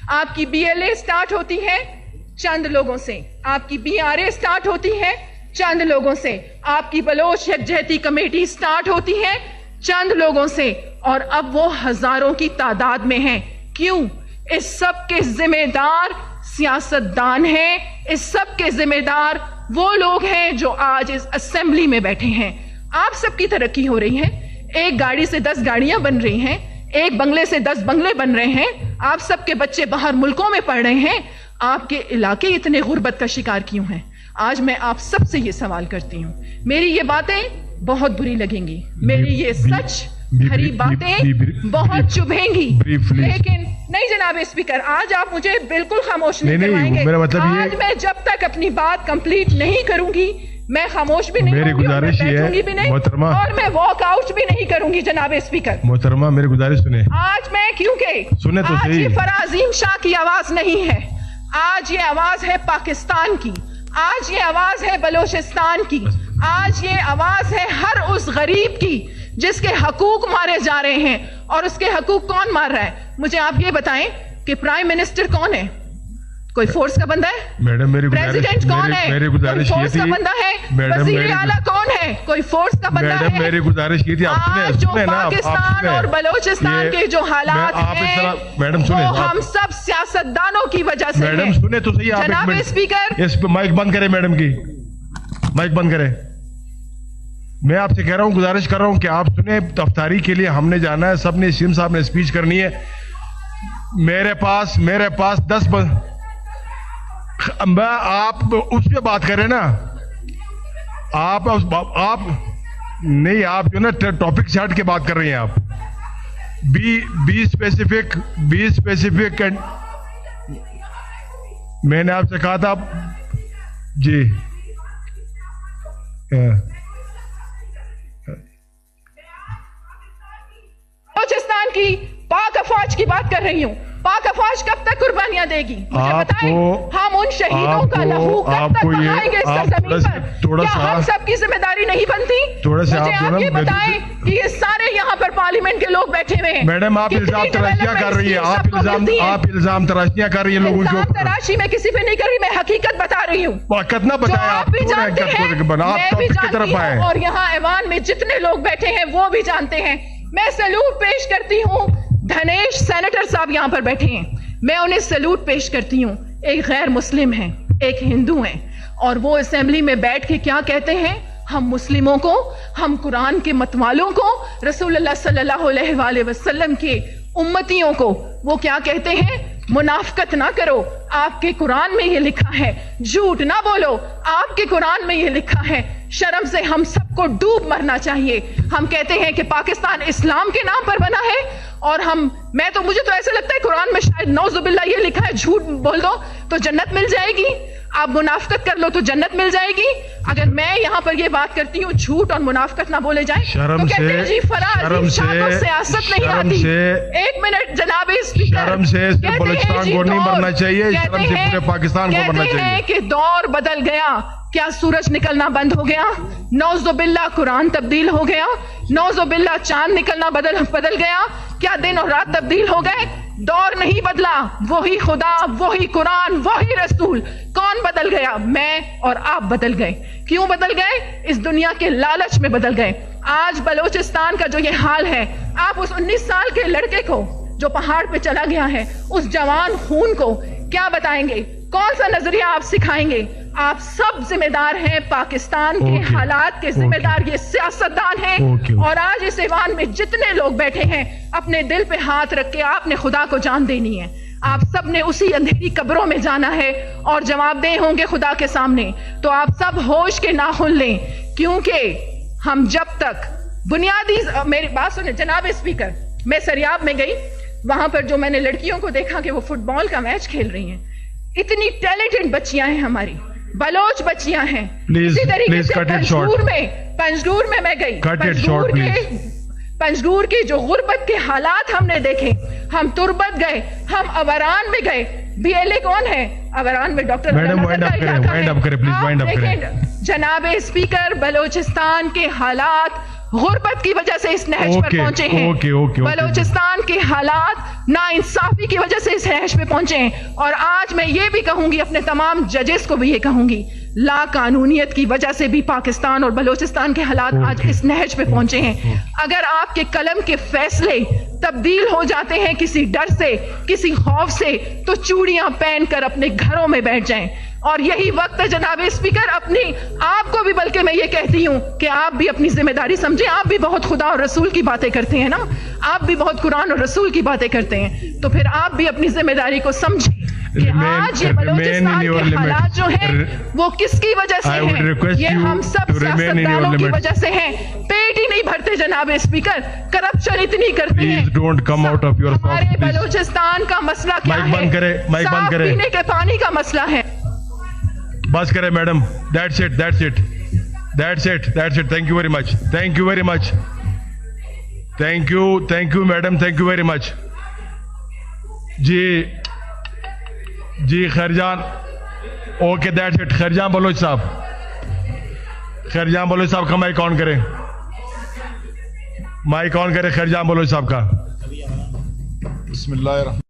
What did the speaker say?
آپ کی BLA start ہوتی ہے چند لوگوں سے, آپ کی BRA سٹارٹ ہوتی ہے چند لوگوں سے, آپ کی بلوچ یکجہتی کمیٹی سٹارٹ ہوتی ہے چند لوگوں سے, اور اب وہ ہزاروں کی تعداد میں ہیں. کیوں؟ اس سب کے ذمہ دار سیاستدان ہیں, اس سب کے ذمہ دار وہ لوگ ہیں جو آج اس اسمبلی میں بیٹھے ہیں. آپ سب کی ترقی ہو رہی ہے, ایک گاڑی سے 10 گاڑیاں بن رہی ہیں, ایک بنگلے سے 10 بنگلے بن رہے ہیں, آپ سب کے بچے باہر ملکوں میں پڑھ رہے ہیں. آپ کے علاقے اتنے غربت کا شکار کیوں ہیں؟ آج میں آپ سب سے یہ سوال کرتی ہوں. میری یہ باتیں بہت بری لگیں گی, میری یہ سچ بھری باتیں بہت چبھیں گی, لیکن نہیں جناب اسپیکر, آج آپ مجھے بالکل خاموش نہیں کروائیں گے. آج میں جب تک اپنی بات کمپلیٹ نہیں کروں گی میں خاموش بھی نہیں ہوں گی, اور میں بیٹھوں گی بھی نہیں, اور میں واک آؤٹ بھی نہیں کروں گی. جناب اسپیکر محترمہ میری گزارش سنیں. آج میں کیونکہ آج یہ فرازین شاہ کی آواز نہیں ہے, آج یہ آواز ہے پاکستان کی, آج یہ آواز ہے بلوچستان کی, آج یہ آواز ہے ہر اس غریب کی جس کے حقوق مارے جا رہے ہیں. اور اس کے حقوق کون مار رہا ہے؟ مجھے آپ یہ بتائیں کہ پرائم منسٹر کون ہے؟ کوئی فورس کا بندہ ہے؟ میڈم میری پریزیڈنٹ کون ہے؟ کوئی فورس کا بندہ ہے؟ وزیر اعلیٰ کون ہے؟ کوئی فورس کا بندہ ہے؟ میری گزارش یہ تھی, آج جو پاکستان اور بلوچستان کے جو حالات ہیں وہ ہم سب سیاستدانوں کی وجہ سے ہیں. میڈم سنیں تو صحیح, آپ جناب اسپیکر اس پہ مائک بند کریں, میڈم کی مائک بند کریں. میں آپ سے کہہ رہا ہوں, گزارش کر رہا ہوں کہ آپ سنیں. افطاری کے لیے ہم نے جانا ہے, سب نے, سیم صاحب نے اسپیچ کرنی ہے. میرے پاس 10 آپ اس پہ بات کریں نا, آپ نہیں, آپ جو نا ٹاپک سے ہٹ کے بات کر رہی ہیں. آپ بی اسپیسیفک میں نے آپ سے کہا تھا جی. بلوچستان کی پاک افواج کی بات کر رہی ہوں. پاک افواج کب تک قربانیاں دے گی؟ مجھے بتائیں, ہم ان شہیدوں کا لہو کب تک بہائیں گے اس سرزمین پر؟ کیا ہم سب کی ذمہ داری نہیں بنتی؟ مجھے آپ یہ بتائیں کہ یہ سارے یہاں پر پارلیمنٹ کے لوگ بیٹھے ہوئے ہیں. میڈم آپ الزام تراشیاں کر رہی ہیں, آپ الزام تراشیاں کر رہی ہیں لوگوں کو. الزام تراشی میں کسی پہ نہیں کر رہی, میں حقیقت بتا رہی ہوں. کتنا بتایا آپ بھی جانتے ہیں, میں بھی جانتی ہوں, اور یہاں ایوان میں جتنے لوگ بیٹھے ہیں وہ بھی جانتے ہیں. میں سلوٹ پیش کرتی ہوں, دھنیش سینیٹر صاحب یہاں پر بیٹھے ہیں, میں انہیں سلوٹ پیش کرتی ہوں. ایک غیر مسلم ہیں, ایک ہندو ہیں, اور وہ اسمبلی میں بیٹھ کے کیا کہتے ہیں؟ ہم مسلموں کو, ہم قرآن کے متوالوں کو, رسول اللہ صلی اللہ علیہ وآلہ وسلم کے امتیوں کو وہ کیا کہتے ہیں؟ منافقت نہ کرو, آپ کے قرآن میں یہ لکھا ہے. جھوٹ نہ بولو, آپ کے قرآن میں یہ لکھا ہے. شرم سے ہم سب کو ڈوب مرنا چاہیے. ہم کہتے ہیں کہ پاکستان اسلام کے نام پر بنا ہے, اور مجھے تو ایسا لگتا ہے قرآن میں شاید نعوذ باللہ یہ لکھا ہے جھوٹ بول دو تو جنت مل جائے گی, آپ منافقت کر لو تو جنت مل جائے گی. اگر میں یہاں پر یہ بات کرتی ہوں جھوٹ اور منافقت نہ بولے جائیں تو کہتے ہیں جی فراز شاہ کو سیاست نہیں آتی. ایک منٹ جناب اسپیکر, شرم سے بلوچستان کو نہیں مرنا چاہیے, شرم سے پورے پاکستان کو مرنا چاہیے. کہتے ہیں کہ دور بدل گیا, کیا سورج نکلنا بند ہو گیا؟ نعوذ باللہ قرآن تبدیل ہو گیا, نعوذ باللہ چاند نکلنا بدل گیا, کیا دن اور رات تبدیل ہو گئے؟ دور نہیں بدلا, وہی خدا, وہی قرآن, وہی رسول. کون بدل گیا؟ میں اور آپ بدل گئے. کیوں بدل گئے؟ اس دنیا کے لالچ میں بدل گئے. آج بلوچستان کا جو یہ حال ہے, آپ اس 19 سال کے لڑکے کو جو پہاڑ پہ چلا گیا ہے, اس جوان خون کو کیا بتائیں گے؟ کون سا نظریہ آپ سکھائیں گے؟ آپ سب ذمہ دار ہیں, پاکستان کے حالات کے ذمہ دار یہ سیاستدان ہیں. اور آج اس ایوان میں جتنے لوگ بیٹھے ہیں, اپنے دل پہ ہاتھ رکھ کے آپ نے خدا کو جان دینی ہے. آپ سب نے اسی اندھیری قبروں میں جانا ہے اور جواب دہ ہوں گے خدا کے سامنے. تو آپ سب ہوش کے ناخن لیں, کیونکہ ہم جب تک بنیادی, میری بات سنیں جناب اسپیکر, میں سریاب میں گئی, وہاں پر جو میں نے لڑکیوں کو دیکھا کہ وہ فٹ بال کا میچ کھیل رہی ہیں, اتنی ٹیلنٹڈ بچیاں ہیں ہماری, بلوچ بچیاں ہیں. اسی طریقے سے پنجگور میں میں گئی, پنجگور کی جو غربت کے حالات ہم نے دیکھے, ہم تربت گئے, ہم اوران میں گئے. BLA کون ہے؟ اوران میں ڈاکٹر جناب اسپیکر, بلوچستان کے حالات غربت کی وجہ سے اس نہج پر پہنچے ہیں. بلوچستان کے حالات ناانصافی کی وجہ سے اس نہج پہ پہنچے ہیں. اور آج میں یہ بھی کہوں گی, اپنے تمام ججز کو بھی یہ کہوں گی, لا قانونیت کی وجہ سے بھی پاکستان اور بلوچستان کے حالات آج اس نہج پہ پہنچے ہیں. اگر آپ کے قلم کے فیصلے تبدیل ہو جاتے ہیں کسی ڈر سے, کسی خوف سے, تو چوڑیاں پہن کر اپنے گھروں میں بیٹھ جائیں. اور یہی وقت ہے جناب اسپیکر, اپنی آپ کو بھی, بلکہ میں یہ کہتی ہوں کہ آپ بھی اپنی ذمہ داری سمجھیں. آپ بھی بہت خدا اور رسول کی باتیں کرتے ہیں نا, آپ بھی بہت قرآن اور رسول کی باتیں کرتے ہیں, تو پھر آپ بھی اپنی ذمہ داری کو سمجھیں کہ آج یہ بلوچستان کے حالات جو ہیں وہ کس کی وجہ سے ہیں. یہ ہم سب سیاستدانوں کی وجہ سے ہیں. پیٹ ہی نہیں بھرتے جناب اسپیکر, کرپشن اتنی کرتے ہیں. ہمارے بلوچستان کا مسئلہ کیا ہے؟ صاف پینے کے پانی کا مسئلہ ہے. بس کرے madam, that's it. Thank you very much. Thank you madam, thank you very much. جی Khairjan, okay, that's it. Khairjan Baloch sahab کا مائک آن کریں, خیرجان بلوچ صاحب کا. بسم اللہ الرحمن